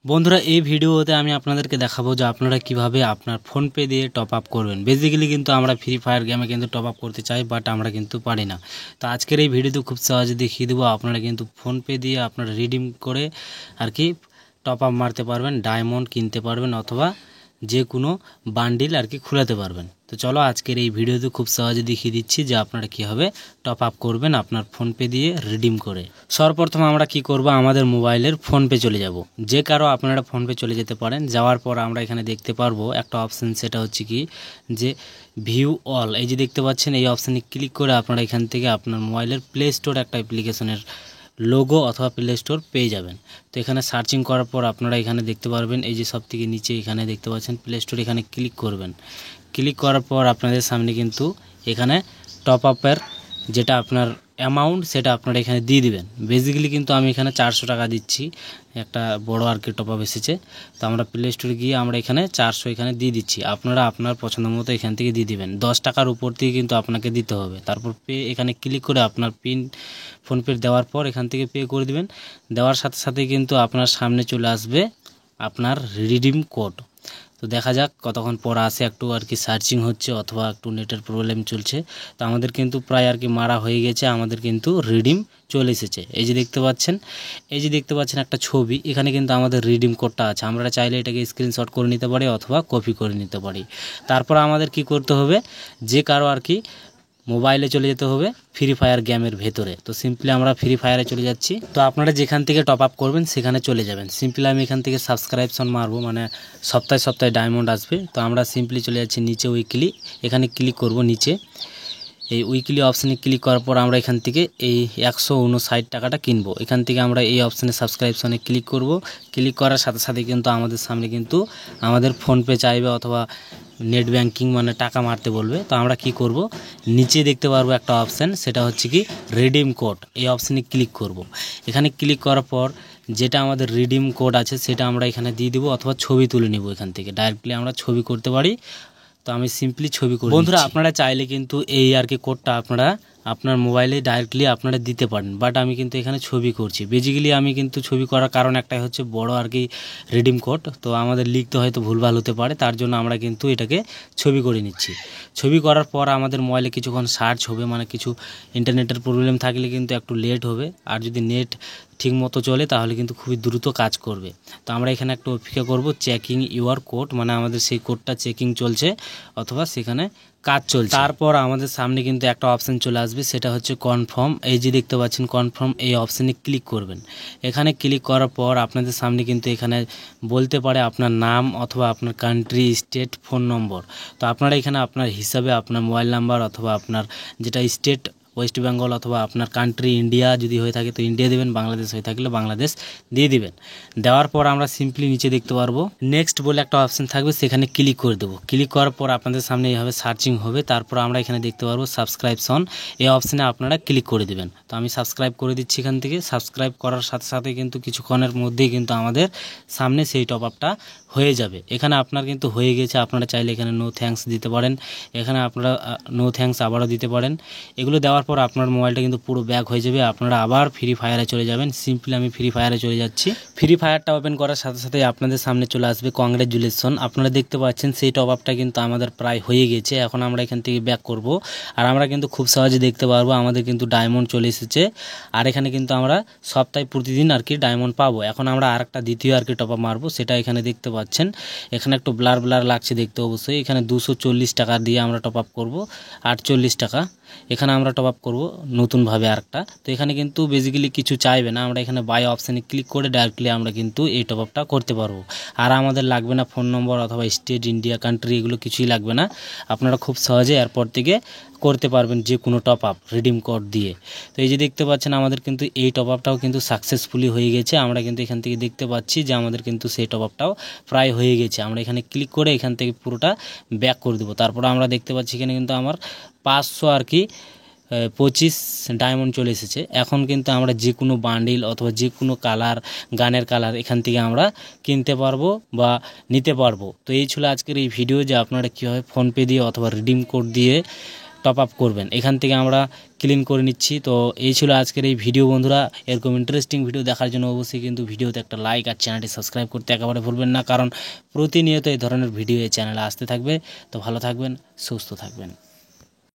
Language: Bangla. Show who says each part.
Speaker 1: বন্ধুরা এই ভিডিওতে আমি আপনাদেরকে দেখাবো যে আপনারা কিভাবে আপনার ফোনপে দিয়ে টপ আপ করবেন। বেসিক্যালি কিন্তু আমরা ফ্রি ফায়ার গেমে কিন্তু টপ আপ করতে চাই, বাট আমরা কিন্তু পারি না। তো আজকের এই ভিডিওতে খুব সহজে দেখিয়ে দেবো আপনারা কিন্তু ফোনপে দিয়ে আপনারা রিডিম করে আর কি টপ আপ মারতে পারবেন, ডায়মন্ড কিনতে পারবেন অথবা যে কোনো বান্ডিল আর কি খুলাতে পারবেন। তো চলো আজকের এই ভিডিওতে খুব সহজে দেখিয়ে দিচ্ছি যে আপনারা কীভাবে টপ আপ করবেন আপনার ফোনপে দিয়ে রিডিম করে। সর্বপ্রথম আমরা কি করব, আমাদের মোবাইলের ফোনপে চলে যাব। যে কারো আপনারা ফোনপে চলে যেতে পারেন। যাওয়ার পর আমরা এখানে দেখতে পারবো একটা অপশান, সেটা হচ্ছে কি যে ভিউ অল। এই যে দেখতে পাচ্ছেন, এই অপশানে ক্লিক করে আপনারা এখান থেকে আপনার মোবাইলের প্লে স্টোর একটা অ্যাপ্লিকেশনের লোগো অথবা প্লে স্টোর পেয়ে যাবেন। তো এখানে সার্চিং করার পর আপনারা এখানে দেখতে পারবেন, এই যে সব থেকে নিচে এখানে দেখতে পাচ্ছেন প্লে স্টোর, এখানে ক্লিক করবেন। ক্লিক করার পর আপনাদের সামনে কিন্তু এখানে টপ আপের যেটা আপনার অ্যামাউন্ট সেটা আপনারা এখানে দিয়ে দিবেন। বেসিক্যালি কিন্তু আমি এখানে 400 টাকা দিচ্ছি, একটা বড় আর কি টপ আপ এসেছে। তো আমরা প্লে স্টোরে গিয়ে আমরা এখানে 400 এখানে দিয়ে দিচ্ছি। আপনারা আপনার পছন্দ মতো এখান থেকে দিয়ে দিবেন। 10 টাকার উপর থেকে কিন্তু আপনাকে দিতে হবে। তারপর পে এখানে ক্লিক করে আপনার পিন ফোনপে দেওয়ার পর এখান থেকে পে করে দিবেন। দেওয়ার সাথে সাথে কিন্তু আপনার সামনে চলে আসবে আপনার রিডিম কোড। তো দেখা যাক কতক্ষণ পর আসে, একটু আর কি সার্চিং হচ্ছে অথবা একটু নেটের প্রবলেম চলছে। তো আমাদের কিন্তু প্রায় আর কি মারা হয়ে গেছে, আমাদের কিন্তু রিডিম চলে এসেছে। এই যে দেখতে পাচ্ছেন একটা ছবি, এখানে কিন্তু আমাদের রিডিম কোডটা আছে। আমরা চাইলে এটাকে স্ক্রিনশট করে নিতে পারি অথবা কপি করে নিতে পারি। তারপর আমাদের কি করতে হবে, যে কারো আর কি মোবাইলে চলে যেতে হবে ফ্রি ফায়ার গেমের ভেতরে। তো সিম্পলি আমরা ফ্রি ফায়ারে চলে যাচ্ছি। তো আপনারা যেখান থেকে টপ আপ করবেন সেখানে চলে যাবেন। সিম্পলি আমি এখান থেকে সাবস্ক্রাইবশন মারবো, মানে সপ্তাহে সপ্তাহে ডায়মন্ড আসবে। তো আমরা সিম্পলি চলে যাচ্ছি নিচে উইকলি, এখানে ক্লিক করব। নিচে এই উইকলি অপশানে ক্লিক করার পর আমরা এখান থেকে এই 159 টাকাটা কিনবো। এখান থেকে আমরা এই অপশানে সাবস্ক্রাইবশনে ক্লিক করব। ক্লিক করার সাথে সাথে কিন্তু আমাদের সামনে কিন্তু আমাদের ফোনপে চাইবে অথবা নেট ব্যাঙ্কিং, মানে টাকা মারতে বলবে। তো আমরা কি করব, নিচে দেখতে পারবো একটা অপশান, সেটা হচ্ছে কি রিডিম কোড। এই অপশানে ক্লিক করব। এখানে ক্লিক করার পর যেটা আমাদের রিডিম কোড আছে সেটা আমরা এখানে দিয়ে দিব অথবা ছবি তুলে নিব। এখান থেকে ডাইরেক্টলি আমরা ছবি করতে পারি। তো আমি সিম্পলি ছবি করি। বন্ধুরা আপনারা চাইলে কিন্তু এই আর কি কোডটা আপনারা আপনার মোবাইলে ডাইরেক্টলি আপনারা দিতে পারেন, বাট আমি কিন্তু এখানে ছবি করছি। বেসিক্যালি আমি কিন্তু ছবি করার কারণ একটাই হচ্ছে বড় আর কি রিডিম কোড, তো আমাদের লিখতে হয়তো ভুলভাল হতে পারে, তার জন্য আমরা কিন্তু এটাকে ছবি করে নিচ্ছি। ছবি করার পর আমাদের মোবাইলে কিছুক্ষণ সার্চ হবে, মানে কিছু ইন্টারনেটের প্রবলেম থাকলে কিন্তু একটু লেট হবে, আর যদি নেট ঠিক মতো চলে তাহলে কিন্তু খুবই দ্রুত কাজ করবে। তো আমরা এখানে একটু অপেক্ষা করব, চেকিং ইউর কোড, মানে আমাদের সেই কোডটা চেকিং চলছে অথবা সেখানে কাজ চলছে। তারপর আমাদের সামনে কিন্তু একটা অপশান চলে আসবে, সেটা হচ্ছে কনফার্ম। এই যে দেখতে পাচ্ছেন কনফার্ম, এই অপশানে ক্লিক করবেন। এখানে ক্লিক করার পর আপনাদের সামনে কিন্তু এখানে বলতে পারে আপনার নাম অথবা আপনার কান্ট্রি, স্টেট, ফোন নম্বর। তো আপনারা এখানে আপনার হিসাবে আপনার মোবাইল নাম্বার অথবা আপনার যেটা স্টেট ওয়েস্ট বেঙ্গল অথবা আপনার কান্ট্রি ইন্ডিয়া যদি হয়ে থাকে তো ইন্ডিয়া দেবেন, বাংলাদেশ হয়ে থাকলে বাংলাদেশ দিয়ে দিবেন। দেওয়ার পর আমরা সিম্পলি নিচে দেখতে পারবো নেক্সট বলে একটা অপশান থাকবে, সেখানে ক্লিক করে দেবো। ক্লিক করার পর আপনাদের সামনে এইভাবে সার্চিং হবে। তারপর আমরা এখানে দেখতে পারবো সাবস্ক্রাইবশন, এই অপশানে আপনারা ক্লিক করে দেবেন। তো আমি সাবস্ক্রাইব করে দিচ্ছি। এখান থেকে সাবস্ক্রাইব করার সাথে সাথে কিন্তু কিছুক্ষণের মধ্যেই কিন্তু আমাদের সামনে সেই টপ আপটা হয়ে যাবে। এখানে আপনার কিন্তু হয়ে গেছে, আপনারা চাইলে এখানে নো থ্যাঙ্কস দিতে পারেন, এখানে আপনারা নো থ্যাঙ্কস আবারও দিতে পারেন। এগুলো দেওয়ার পর আপনার মোবাইলটা কিন্তু পুরো ব্যাক হয়ে যাবে, আপনারা আবার ফ্রি ফায়ারে চলে যাবেন। সিম্পলি আমি ফ্রি ফায়ারে চলে যাচ্ছি। ফ্রি ফায়ারটা ওপেন করার সাথে সাথে আপনাদের সামনে চলে আসবে কংগ্রেচুলেশন। আপনারা দেখতে পাচ্ছেন সেই টপ আপটা কিন্তু আমাদের প্রায় হয়ে গেছে। এখন আমরা এখান থেকে ব্যাক করব, আর আমরা কিন্তু খুব সহজে দেখতে পারবো আমাদের কিন্তু ডায়মন্ড চলে এসেছে। আর এখানে কিন্তু আমরা সপ্তাহে প্রতিদিন আর কি ডায়মন্ড পাবো। এখন আমরা আরেকটা দ্বিতীয় আর কি টপ আপ মারবো, সেটা এখানে দেখতে পাচ্ছেন। এখানে একটু ব্লার ব্লার লাগছে দেখতে অবশ্যই। এখানে 240 টাকা দিয়ে আমরা টপ আপ করবো, 48 টাকা এখানে আমরা টপ আপ করবো নতুনভাবে আরেকটা। তো এখানে কিন্তু বেসিক্যালি কিছু চাইবে না, আমরা এখানে বাই অপশানে ক্লিক করে ডাইরেক্টলি আমরা কিন্তু এই টপ আপটা করতে পারবো। আর আমাদের লাগবে না ফোন নম্বর অথবা স্টেট, ইন্ডিয়া, কান্ট্রি, এগুলো কিছুই লাগবে না। আপনারা খুব সহজে এরপর থেকে করতে পারবেন যে কোনো টপ আপ রিডিম কোড দিয়ে। তো এই যে দেখতে পাচ্ছেন আমাদের কিন্তু এই টপ আপটাও কিন্তু সাকসেসফুলি হয়ে গেছে। আমরা কিন্তু এখান থেকে দেখতে পাচ্ছি যে আমাদের কিন্তু সেই টপ আপটাও প্রায় হয়ে গেছে। আমরা এখানে ক্লিক করে এখান থেকে পুরোটা ব্যাক করে দেবো। তারপর আমরা দেখতে পাচ্ছি এখানে কিন্তু আমার 500 আর কি 25 ডায়মন্ড চলে এসেছে। এখন কিন্তু আমরা যে কোনো বান্ডিল অথবা যে কোনো কালার, গানের কালার এখান থেকে আমরা কিনতে পারবো বা নিতে পারবো। তো এই ছিল আজকের এই ভিডিও, যে আপনারা কীভাবে ফোনপে দিয়ে অথবা রিডিম কোড দিয়ে টপ আপ করবেন। এখান থেকে আমরা ক্লিন করে নিচ্ছি। তো এই ছিল আজকের এই ভিডিও বন্ধুরা। এরকম ইন্টারেস্টিং ভিডিও দেখার জন্য অবশ্যই কিন্তু ভিডিওতে একটা লাইক আর চ্যানেলটি সাবস্ক্রাইব করতে একেবারে ভুলবেন না, কারণ প্রতিনিয়ত এই ধরনের ভিডিও এই চ্যানেলে আসতে থাকবে। তো ভালো থাকবেন, সুস্থ থাকবেন।